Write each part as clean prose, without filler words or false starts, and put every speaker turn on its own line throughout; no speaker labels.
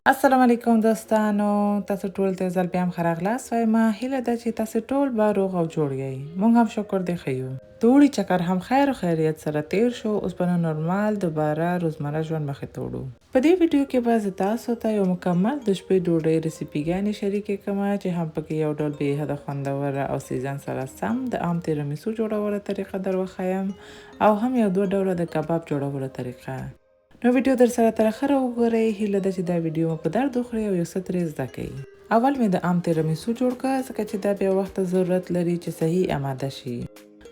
السلام علیکم دوستانو، تاسو ټول ته ځل بیا هم ښه راغلاست. وایم هیله ده چې تاسو ټول به روغ او جوړ یئ. موږ هم شکر دی ښه یو. د اوړي چکر هم خیر او خیریت سره تیر شو. اوس به نورمال دوباره روزمره ژوند مخې ته وړو. په دې ویډیو کې به زه تاسو ته یو مکمل د شپې ډوډۍ ریسیپیګانې شریکې کړم چې هم پکې یو ډول بې حده خوندوره او سیزن سره سم د عام تیرامیسو جوړولو طریقه در وښیم او هم یو دوه ډوله د کباب جوړولو طریقه. نو ویډیو در سره تر اخره وګورئ. هیله ده چې دا ویډیو مو په درد وخوري او یو څه ترې زده کړئ. اول مې د عام تیرامیسو جوړ کړ ځکه چې دا بیا وخت ضرورت لري چې صحیح آماده شي.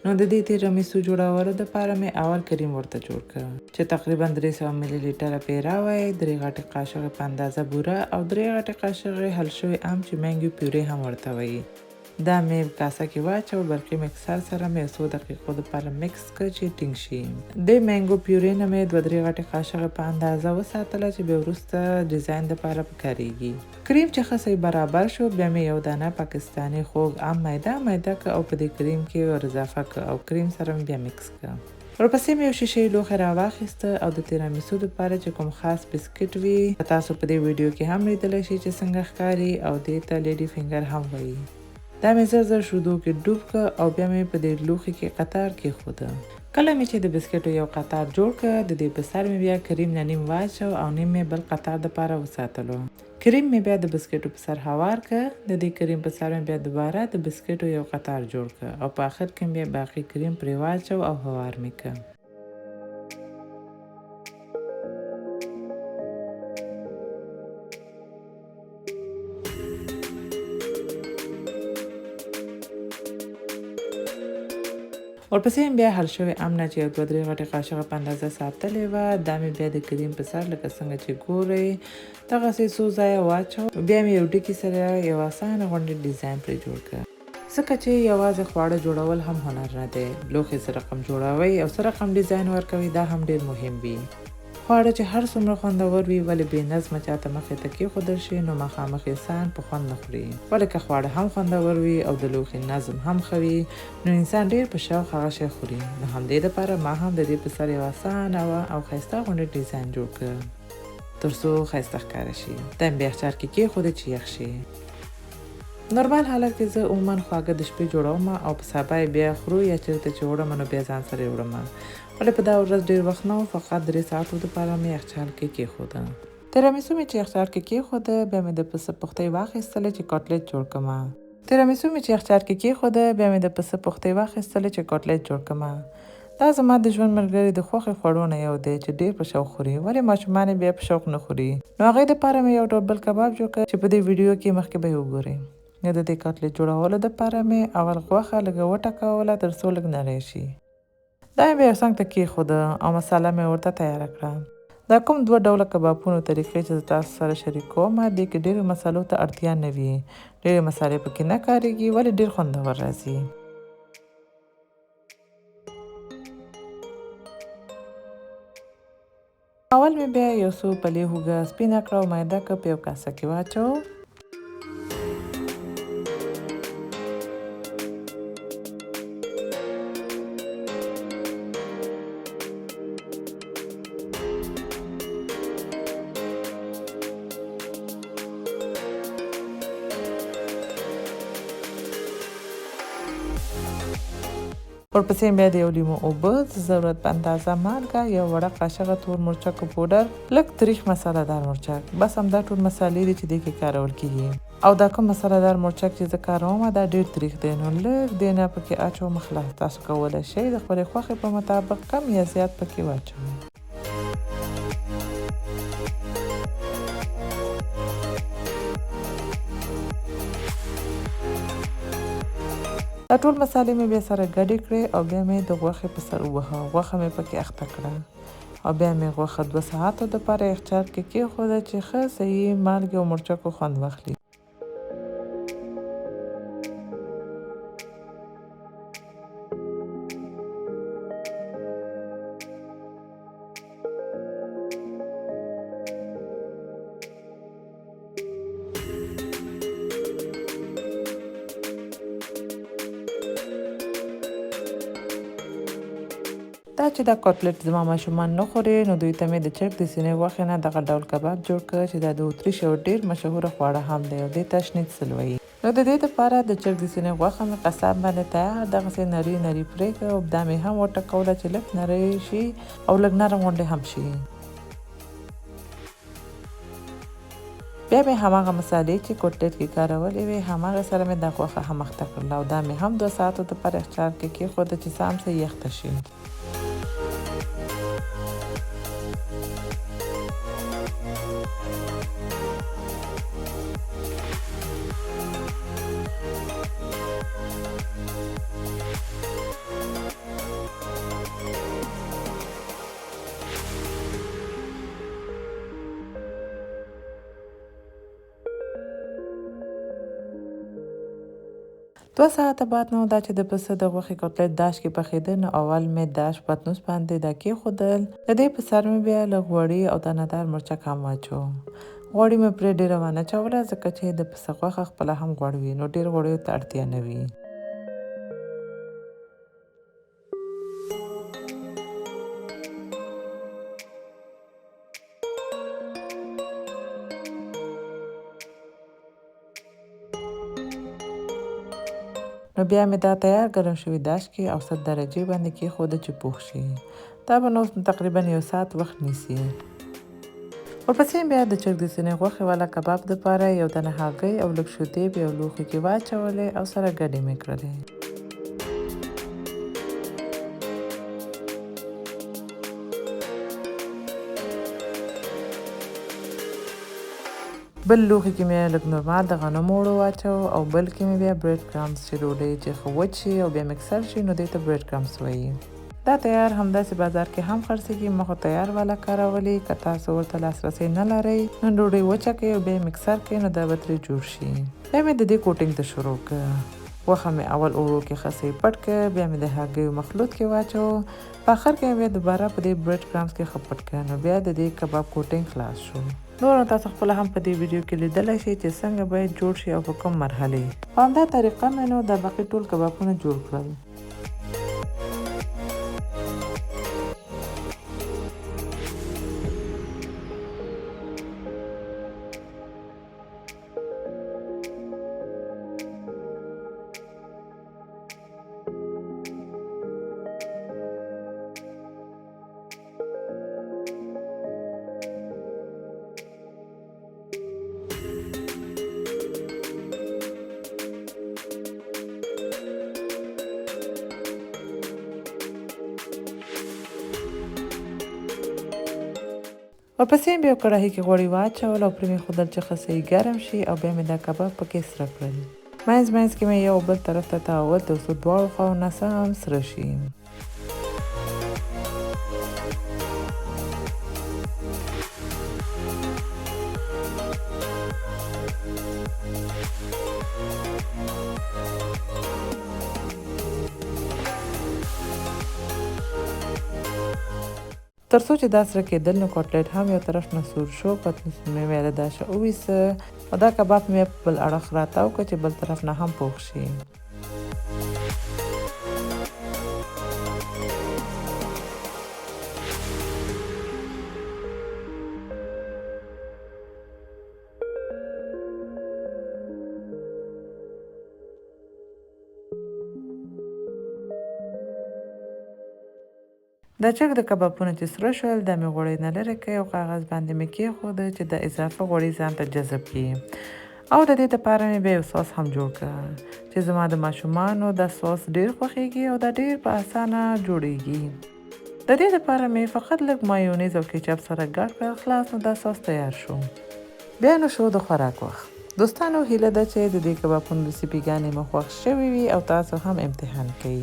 نو د دې تیرامیسو جوړولو دپاره مې اول کریم ورته جوړ کړ چې تقریبا 300 ملي لیټره پیرا وای، 3 غټې قاشقې په اندازه بوره او 3 غټې قاشقې حل شوی ام چې مینګو پیوري هم ورته وایي. دا مې کاسه کې واچو، برقي مکسر سره مې 100 دقیقو دپاره مکس کړ چې ټینګ شي. د مینګو پیوري نه مې 2-3 غټې قاشقې په اندازه وساتله چې بیا وروسته ډیزاین دپاره پکارېږي. کریم چې ښه صحیح برابر شو، بیا مې یو دانه پاکستاني خوږ ام میده کړ او په دې کریم کې ور اضافه کړ او کریم سره مې بیا مکس کړ. ورپسې مې یو شیشې لوښی راواخیسته او د تیرامیسو دپاره چې کوم خاص بسکټ وي، تاسو په دې ویډیو کې هم لیدلی شئ چې څنګه ښکاري او دې ته لیډي فنګر هم وایي. دا مې زر شیدو کې ډوب کړ او بیا مې په دې لوښي کې قطار کېښوده. کله مې چې د بسکټو یو قطار جوړ کړ، د دې په سر مې بیا کریم نه نیم واچو او نیم مې بل قطار دپاره وساتلو. کریم مې بیا د بسکټو په سر هوار کړ، د دې کریم په سر مې بیا دوباره د بسکټو یو قطار جوړ کړ او په آخر کې مې بیا باقي کریم پرې واچو او هوار مې کړ. ورپسې مې بیا حل شوی ام نه چې یو 2-3 غټې قاشقه په اندازه ساتلې وه، دا مې بیا د کریم په سر لکه څنګه چې ګورئ دغسې څو ځایه واچو. بیا مې یو ډکي سره یو اسانه غوندې ډیزاین پرې جوړ کړ. ځکه چې یوازې خواړه جوړول هم هنر نه دی، لوښي څه رقم جوړوئ او څه رقم ډیزاین ورکوئ دا هم ډېر مهم وي. خواړه چې هر څومره خوندور وي ولې بې نظمه چاته مخې ته کېښودل شي نو مخامخ انسان په خوند نه خوري. ولې که خواړه هم خوندور وي او د لوښي نظم هم ښه وي نو انسان ډېر په شوق هغه شی خوري. نو همدې دپاره ما هم د دې په سر یو اسانه او ښایسته غوندې ډیزاین جوړ کړ تر څو ښایسته ښکاره شي. دا مې بیا یخچال کې کېښودې چې یخ شي. نورمال حالت کې زه عموما خواږه د شپې جوړوم او په سبا یې بیا خورو یا چېرته چې وړم نو بیا ځان سره یې وړم. ولې په دا ورځ ډېر وخت نه و، فقط 3 ساعتو دپاره مې یخچال کې کېښوده. تیرامیسو مې چې یخچال کې کېښوده، بیا مې د پسه پختۍ واخیستلې چې کټلټ جوړ کړمه. تیرامیسو مې چې یخچال کې کېښوده، بیا مې د پسه پختۍ واخیستلې چې کټلټ جوړ کړمه. دا زما د ژوند ملګري د خوښې خوړو نه یو دی چې ډېر په شوق خوري. ولې ماشومان یې بیا په شوق نه خوري. نو هغې دپاره مې یو ډول بل کباب جوړ کړ چې په دې ویډیو کې مخکې به یې وګورئ. نو د دې کټلټ جوړولو دپاره مې اول غوښه لږه وټکوله تر څو لږ نری شي. دا مې بیا یو څنګ ته کېښوده او مساله مې ورته تیاره کړه. دا کوم 2 ډوله کبابونو طریقې چې زه تاسو سره شریکوم، دې کې ډېرو مسالو ته اړتیا نه وي. ډېرې مسالې پکې نه کارېږي ولې ډېر خوندور راځي. اول مې بیا یو څو پلې هوږه سپینه کړه او میده کړه، په یو کاسه کې واچو. ورپسې بیا د یو لیمو اوبه، د ضرورت په اندازه مالګه، یو وړه قاشقه تور مرچکو پوډر، لږ تریخ مساله دار مرچک. بس همدا ټول مسالې دي چې دې کې کارول کېږي. او دا کوم مساله دار مرچک چې زه کاروم دا ډېر تریخ دی نو لږ دې نه پکې اچوم. خلاص تاسو کولی شئ د خپلې خوښې په مطابق کم یا زیات پکې واچوئ. دا ټول مسالې مې بیا سره ګډې کړې او بیا مې د غوښې په سر ووهه. غوښه مې پکې اخته کړه او بیا مې غوښه 2 ساعتو دپاره یخچال کې کېښوده چې ښه صحیح مالګې او مرچکو خوند واخلي. دا چې دا کټلټ زما ماشومان نه خوري نو دوی ته مې د چرګ د سینې غوښې نه دغه ډول کباب جوړ کړ چې دا د اتریش یو ډېر مشهوره خواړه هم دی او دې ته شنیتسل وایي. نو د دې لپاره د چرګ د سینې غوښه مې قصاب باندې تیار دغسې نري نري پرې کړه او دا مې هم وټکوله چې لږ نری شي او لږ نرم غوندې هم شي. بیا مې هماغه مسالې چې کټلټ کې کارولې وې هماغه سره مې دا غوښه هم اخته کړله او دا مې هم 2 ساعتو دپاره یخچال کې کېښوده چې سام څه یخته شي. دو ساعته بعد نو دا چې د پسه د غوښې کټلټ داش کې پخېده نو اول مې داش پتنوس باندې دا کېښودل. د دې په سر مې بیا لږ غوړي او دانه‌دار مرچک هم واچوم. غوړي مې پرې ډېره ونه اچوله ځکه چې د پسه غوښه خپله هم غوړ وي نو ډېر غوړیو ته اړتیا نه وي. نو بیا مې دا تیار ګرم شوي داش کې او 100 درجې باندې کېښوده چې پوخ شي. دا به نو تقریبا 1 ساعت وخت نیسي. ورپسې بیا د چرګ د سینې غوښې والا کباب دپاره یو دانه هګۍ او لږ شیدې په یو لوښي کې واچولې او سره ګډې مې کړلې. بل لوښي کې مې لږ نورمال د غنمو اوړه واچو او بل کې مې بیا برید کرامز چې ډوډۍ چې ښه وچ شي او بیا مکسر شي نو دې ته برید کرامز وایي. دا تیار همداسې بازار کې هم خرڅېږي. ما خو تیار والا کارولي. که تاسو ورته لاسرسی نه لرئ نو ډوډۍ وچه کړئ او بیا یې مکسر کړئ نو دا به ترې جوړ شي. بیا مې د دې کوټینګ ته شروع کړه. غوښه مې اول اوړو کې ښه صحیح پټ کړه، بیا مې د هګیو مخلوط کې واچو، په آخر کې مې بیا دوباره په دې برید کرامز کې ښه پټ کړه. نو بیا د دې کباب کوټینګ خلاص شو. نور تاسو خپله هم په دې ویډیو کې لیدلی شئ چې څنګه باید جوړ شي او په کوم مرحلې. په همدا طریقه مې نو دا باقي ټول کبابونه جوړ کړل. ورپسې بیا کړاهي کې غوړي واچول او پرې مې ښودل چې ښه صحیح ګرم شي او بیا مې دا کباب پکې سره کړل. منځ منځ کې مې یو بل طرف ته تاول تر څو دواړو خواو نه سم سره شي. تر څو چې دا سره کېدل نو کټلټ هم یو طرف نه سور شو، پتنوس مې ویله دا شه وویسه او دا کباب مې په بل اړخ راتاو کړه چې بل طرف نه هم پوخ شي. دا چرګ د کبابونه چې سره شول دا مې غوړي نه لرې کړئ او کاغذ باندې مې کېښوده چې د اضافه غوړي ځان ته جذب کړي. او د دې دپاره مې بیا یو ساس هم جوړ کړه چې زما د ماشومانو دا ساس ډېر خوښیږي او دا ډېر په اسانه جوړیږي. د دې دپاره مې فقط لږ مایونیز او کیچپ سره ګډ کړل. خلاص نو دا ساس تیار شو. بیا نو شو د خوراک وخت. دوستانو هیله ده چې د دې کبابونو ریسیپیګانې مو خوښ شوي وي او تاسو هم امتحان کوئ.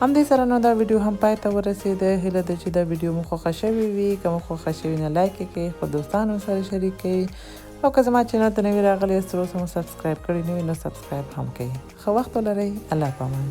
همدې سره نو دا ویډیو هم پای ته ورسېده. هیله ده چې دا ویډیو مو خوښه شوې وي. که مو خوښه شوې نه لایک یې کړئ، خپل دوستانو سره شریک کړئ او که زما چینل ته نوي راغلي یاست تر اوسه مو سبسکرایب کړی نه وي نو سبسکرایب هم کړئ. ښه وخت ولرئ. الله پامان.